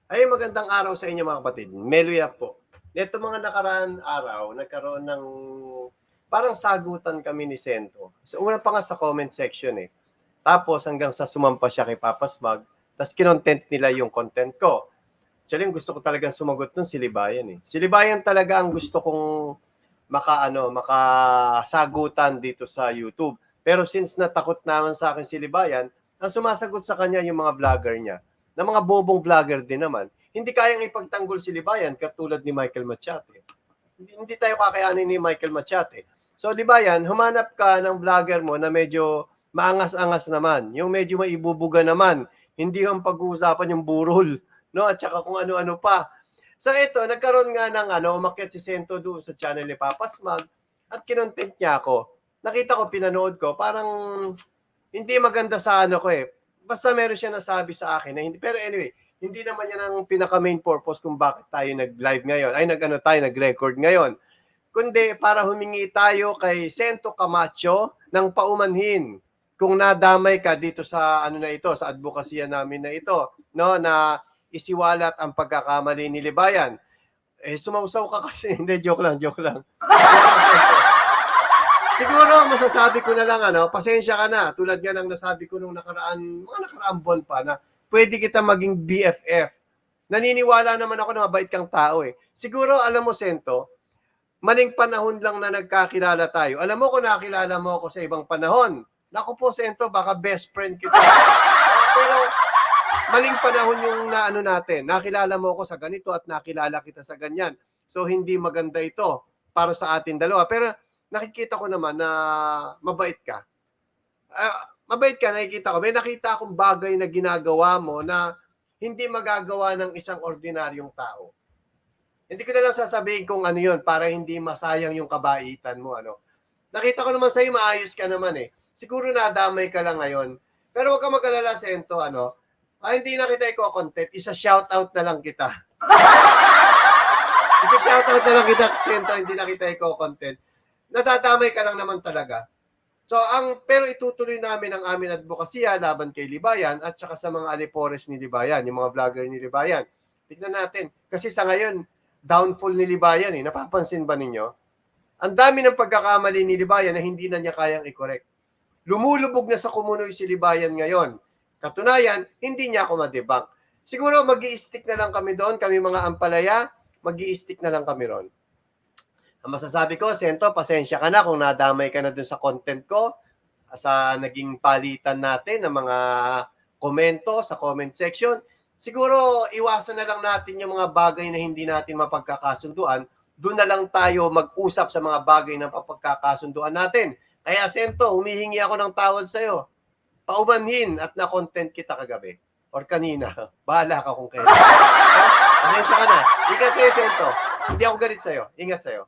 Ay, magandang araw sa inyo mga kapatid. Meloy po. Neto mga nakaraan araw, nagkaroon ng parang sagutan kami ni Sento. Sa una pa nga sa comment section eh. Tapos hanggang sa sumampa siya kay Papa Smug, tapos kinontent nila yung content ko. Actually, gusto ko talagang sumagot nun si Libayan eh. Si Libayan talaga ang gusto kong makasagutan dito sa YouTube. Pero since natakot naman sa akin si Libayan, ang sumasagot sa kanya yung mga vlogger niya, na mga bobong vlogger din naman, hindi kayang ipagtanggol si Libayan katulad ni Michael Machate. Hindi tayo kakayanin ni Michael Machate. So, Libayan, humanap ka ng vlogger mo na medyo maangas-angas naman, yung medyo maibubuga naman, hindi yung pag-uusapan yung burol, no? At saka kung ano-ano pa. So ito, nagkaroon nga ng umakyat si Sento doon sa channel ni Papa Smug at kinontent niya ako. Nakita ko, pinanood ko, parang hindi maganda sa ano ko eh. Basta meron siya nasabi sa akin na hindi. Pero anyway, hindi naman yan ang pinaka-main purpose kung bakit tayo nag-live ngayon. Ay, nag-record ngayon. Kundi para humingi tayo kay Sento Camacho ng paumanhin kung nadamay ka dito sa ano na ito, sa advokasya namin na ito, no, na isiwalat ang pagkakamali ni Libayan. Eh, sumausaw ka kasi. Hindi, joke lang, joke lang. Siguro, masasabi ko na lang, pasensya ka na. Tulad nga ng nasabi ko nung mga nakaraang buwan pa na pwede kita maging BFF. Naniniwala naman ako na mabait kang tao eh. Siguro, alam mo, Sento, maling panahon lang na nagkakilala tayo. Alam mo kung nakilala mo ako sa ibang panahon. Naku po, Sento, baka best friend kita. Pero maling panahon yung naano natin. Nakilala mo ako sa ganito at nakilala kita sa ganyan. So, hindi maganda ito para sa atin dalawa. Pero nakikita ko naman na mabait ka. Mabait ka, nakikita ko. May nakita akong bagay na ginagawa mo na hindi magagawa ng isang ordinaryong tao. Hindi ko na lang sasabihin kung ano yun para hindi masayang yung kabaitan mo. Nakita ko naman sa'yo, maayos ka naman eh. Siguro nadamay ka lang ngayon. Pero huwag ka mag-alala, Sento, hindi na kita i-content. Isa-shoutout na lang kita. Isa-shoutout na lang kita, Sento, hindi na kita i-content. Nadadamay ka lang naman talaga. So, pero itutuloy namin ang aming advokasya laban kay Libayan at saka sa mga alipores ni Libayan, yung mga vlogger ni Libayan. Tignan natin. Kasi sa ngayon, downfall ni Libayan eh. Napapansin ba ninyo? Ang dami ng pagkakamali ni Libayan na hindi na niya kayang i-correct. Lumulubog na sa kumunoy si Libayan ngayon. Katunayan, hindi niya ako ma-debunk. Siguro mag-i-stick na lang kami doon, kami mga ampalaya, mag-i-stick na lang kami ron. Ang masasabi ko, Sento, pasensya ka na kung nadamay ka na doon sa content ko, sa naging palitan natin ng mga komento sa comment section. Siguro, iwasan na lang natin yung mga bagay na hindi natin mapagkakasunduan. Doon na lang tayo mag-usap sa mga bagay na mapagkakasunduan natin. Kaya, Sento, humihingi ako ng tawad sa'yo. Paumanhin at na-content kita kagabi. Or kanina. Bahala ka kung kailan. Pasensya ka na. Ingat sa'yo, Sento. Hindi ako galit sa'yo. Ingat sa'yo.